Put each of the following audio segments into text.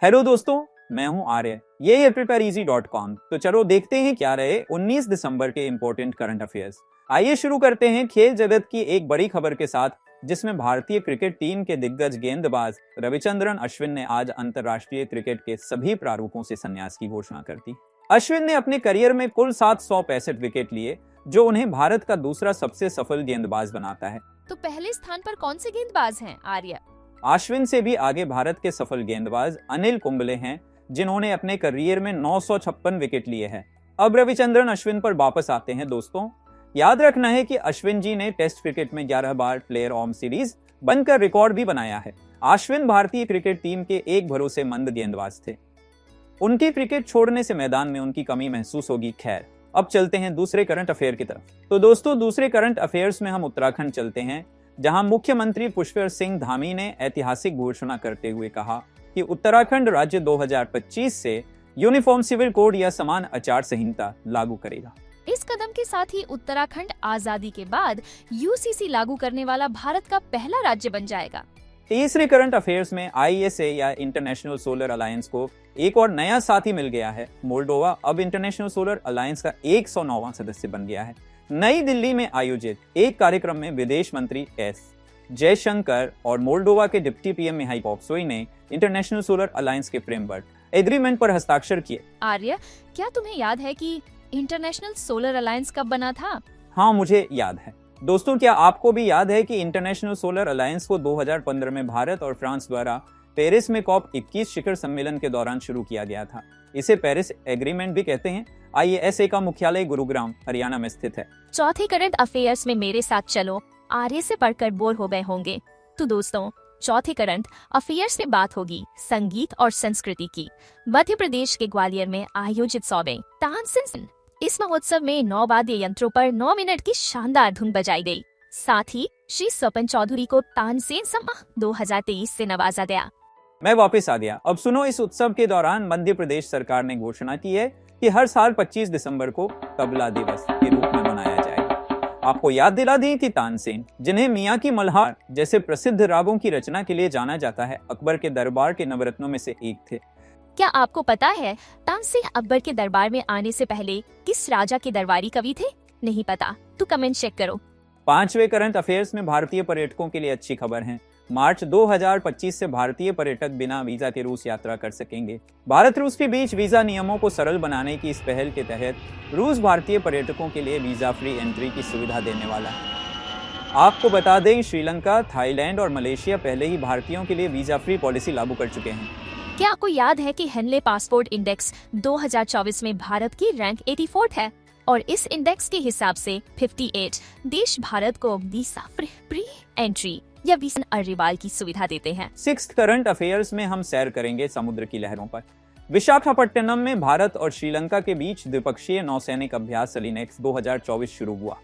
Hello दोस्तों, मैं हूं आर्य। ये है prepareeasy.com। तो चलो देखते हैं क्या रहे 19 दिसंबर के इंपॉर्टेंट करंट अफेयर्स। आइए शुरू करते हैं खेल जगत की एक बड़ी खबर के साथ, जिसमें भारतीय क्रिकेट टीम के दिग्गज गेंदबाज रविचंद्रन अश्विन ने आज अंतर्राष्ट्रीय क्रिकेट के सभी प्रारूपों से संन्यास की घोषणा कर दी। अश्विन ने अपने करियर में कुल 765 विकेट लिए, जो उन्हें भारत का दूसरा सबसे सफल गेंदबाज बनाता है। तो पहले स्थान पर कौन से गेंदबाज हैं, आर्य? अश्विन से भी आगे भारत के सफल गेंदबाज अनिल कुंबले हैं, जिन्होंने अपने करियर में 956 विकेट लिए हैं। अब रविचंद्रन अश्विन पर वापस आते हैं दोस्तों। याद रखना है कि अश्विन जी ने टेस्ट क्रिकेट में 11 बार प्लेयर ऑफ सीरीज बनकर रिकॉर्ड भी बनाया है। अश्विन भारतीय क्रिकेट टीम के एक भरोसेमंद गेंदबाज थे। उनकी क्रिकेट छोड़ने से मैदान में उनकी कमी महसूस होगी। खैर, अब चलते हैं दूसरे करंट अफेयर की तरफ। तो दोस्तों, दूसरे करंट अफेयर्स में हम उत्तराखंड चलते हैं, जहां मुख्यमंत्री पुष्कर सिंह धामी ने ऐतिहासिक घोषणा करते हुए कहा कि उत्तराखंड राज्य 2025 से यूनिफॉर्म सिविल कोड या समान आचार संहिता लागू करेगा। इस कदम के साथ ही उत्तराखंड आजादी के बाद यूसीसी लागू करने वाला भारत का पहला राज्य बन जाएगा। तीसरे करंट अफेयर्स में आईएसए या इंटरनेशनल सोलर अलायंस को एक और नया साथी मिल गया है। मोल्डोवा अब इंटरनेशनल सोलर अलायंस का 109वां सदस्य बन गया है। नई दिल्ली में आयोजित एक कार्यक्रम में विदेश मंत्री एस जयशंकर और मोल्डोवा के डिप्टी पीएम मिहाइल पॉप्सोई ने इंटरनेशनल सोलर अलायंस के फ्रेमवर्क एग्रीमेंट पर हस्ताक्षर किए। आर्य, क्या तुम्हें याद है कि इंटरनेशनल सोलर अलायंस कब बना था? हाँ, मुझे याद है। दोस्तों, क्या आपको भी याद है कि इंटरनेशनल सोलर अलायंस को 2015 में भारत और फ्रांस द्वारा पेरिस में COP21 शिखर सम्मेलन के दौरान शुरू किया गया था। इसे पेरिस एग्रीमेंट भी कहते हैं। आईएसए का मुख्यालय गुरुग्राम, हरियाणा में स्थित है। चौथे करंट अफेयर्स में मेरे साथ चलो। आर्य से पढ़कर बोर हो गए होंगे, तो दोस्तों चौथे करंट अफेयर्स में बात होगी संगीत और संस्कृति की। मध्य प्रदेश के ग्वालियर में आयोजित 100वें तानसेन इस महोत्सव में 9 वाद्य यंत्रों पर 9 मिनट की शानदार धुन बजाई गई। साथ ही श्री स्वपन चौधरी को तानसेन सम्मान 2023 से नवाजा गया। मैं वापस आ गया। अब सुनो, इस उत्सव के दौरान मध्य प्रदेश सरकार ने घोषणा की है कि हर साल 25 दिसंबर को तबला दिवस के रूप में मनाया जाएगा। आपको याद दिला दी थी तानसेन, जिन्हें मियां की मल्हार जैसे प्रसिद्ध रागों की रचना के लिए जाना जाता है, अकबर के दरबार के नवरत्नों में से एक थे। क्या आपको पता है तानसेन अकबर के दरबार में आने से पहले किस राजा के दरबारी कवि थे? नहीं पता तो कमेंट चेक करो। पांचवें करंट अफेयर्स में भारतीय पर्यटकों के लिए अच्छी खबर है। मार्च 2025 से भारतीय पर्यटक बिना वीजा के रूस यात्रा कर सकेंगे। भारत रूस के बीच वीजा नियमों को सरल बनाने की इस पहल के तहत रूस भारतीय पर्यटकों के लिए वीजा फ्री एंट्री की सुविधा देने वाला है। आपको बता दें, श्रीलंका, थाईलैंड और मलेशिया पहले ही भारतीयों के लिए वीजा फ्री पॉलिसी लागू कर चुके हैं। क्या आपको याद है कि हेनले पासपोर्ट इंडेक्स 2024 में भारत की रैंक 84 है और इस इंडेक्स के हिसाब से 58 देश भारत को वीजा फ्री एंट्री या वीजा अरिवाल की सुविधा देते हैं। सिक्स्थ करंट अफेयर्स में हम सैर करेंगे समुद्र की लहरों पर। विशाखापट्टनम में भारत और श्रीलंका के बीच द्विपक्षीय नौसैनिक अभ्यास सलिनेक्स 2024 शुरू हुआ।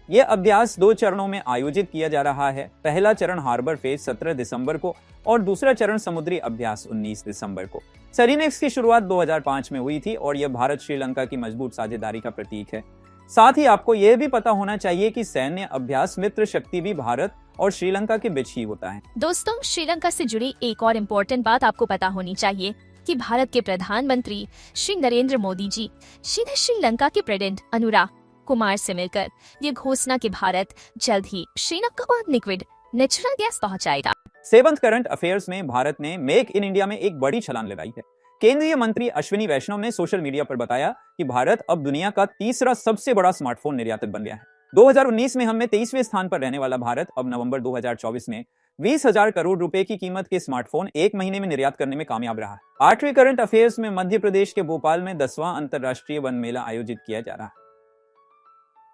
यह अभ्यास 2 चरणों में आयोजित किया जा रहा है। पहला चरण हार्बर फेज 17 दिसंबर को और दूसरा चरण समुद्री अभ्यास 19 दिसंबर को। सलिनेक्स की शुरुआत 2005 में हुई थी और यह भारत श्रीलंका की मजबूत साझेदारी का प्रतीक है। साथ ही आपको यह भी पता होना चाहिए कि सैन्य अभ्यास मित्र शक्ति भी भारत और श्रीलंका के बीच ही होता है। दोस्तों, श्रीलंका से जुड़ी एक और इम्पोर्टेंट बात आपको पता होनी चाहिए कि भारत के प्रधानमंत्री श्री नरेंद्र मोदी जी सीधे श्रीलंका के प्रेसिडेंट अनुराग कुमार से मिलकर ये घोषणा कि भारत जल्द ही श्रीलंका को लिक्विड नेचुरल गैस पहुंचाएगा। सेवंथ करंट अफेयर्स में भारत ने मेक इन इंडिया में एक बड़ी छलांग लगाई है। केंद्रीय मंत्री अश्विनी वैष्णव ने सोशल मीडिया पर बताया कि भारत अब दुनिया का तीसरा सबसे बड़ा स्मार्टफोन निर्यातक बन गया है। 2019 में हमने 23वें स्थान पर रहने वाला भारत अब नवंबर 2024 में 20,000 करोड़ रुपए की कीमत के स्मार्टफोन एक महीने में निर्यात करने में कामयाब रहा है। आठवें करंट अफेयर्स में मध्य प्रदेश के भोपाल में 10वां अंतर्राष्ट्रीय वन मेला आयोजित किया जा रहा है।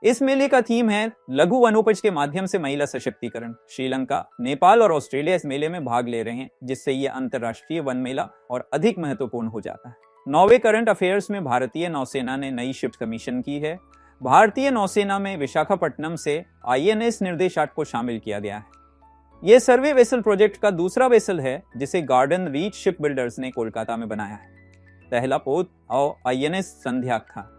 इस मेले का थीम है लघु वनोपज के माध्यम से महिला सशक्तिकरण। श्रीलंका, नेपाल और ऑस्ट्रेलिया इस मेले में भाग ले रहे हैं, जिससे यह अंतर्राष्ट्रीय वन मेला और अधिक महत्वपूर्ण हो जाता है। 9वें करंट अफेयर्स में भारतीय नौसेना ने नई शिप कमीशन की है। भारतीय नौसेना में विशाखापट्टनम से INS निर्देशाट को शामिल किया गया है। यह सर्वे वेसल प्रोजेक्ट का दूसरा वेसल है, जिसे गार्डन रीच शिप बिल्डर्स ने कोलकाता में बनाया है। पहला पोत और INS संध्या था।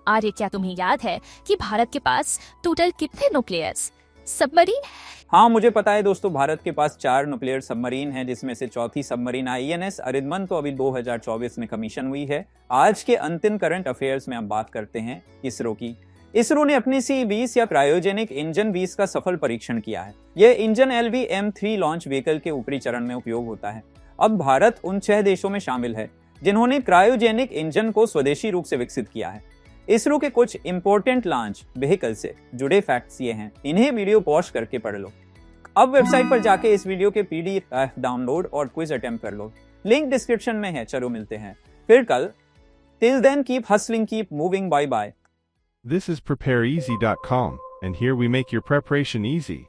आर्य, क्या तुम्हें याद है कि भारत के पास टोटल कितने न्यूक्लियस सबमरीन। हाँ, मुझे पता है दोस्तों, भारत के पास 4 न्यूक्लियर सबमरीन हैं, जिसमें से चौथी सबमरीन INS अरिदमन तो अभी 2024 में कमीशन हुई है। आज के अंतिम करंट अफेयर्स में हम बात करते हैं इसरो की। इसरो ने अपनी C-20 या क्रायोजेनिक इंजन 20 का सफल परीक्षण किया है। यह इंजन LV-M3 लॉन्च व्हीकल के ऊपरी चरण में उपयोग होता है। अब भारत उन 6 देशों में शामिल है जिन्होंने क्रायोजेनिक इंजन को स्वदेशी रूप से विकसित किया है। इसरो के कुछ इंपॉर्टेंट लॉन्च व्हीकल से जुड़े फैक्ट्स ये हैं, इन्हें वीडियो पॉज करके पढ़ लो। अब वेबसाइट पर जाके इस वीडियो के PDF डाउनलोड और क्विज अटेम्प्ट कर लो, लिंक डिस्क्रिप्शन में है। चलो मिलते हैं फिर कल। Till then keep hustling, keep moving, bye bye. This is PrepareEasy.com, and here we make your preparation easy.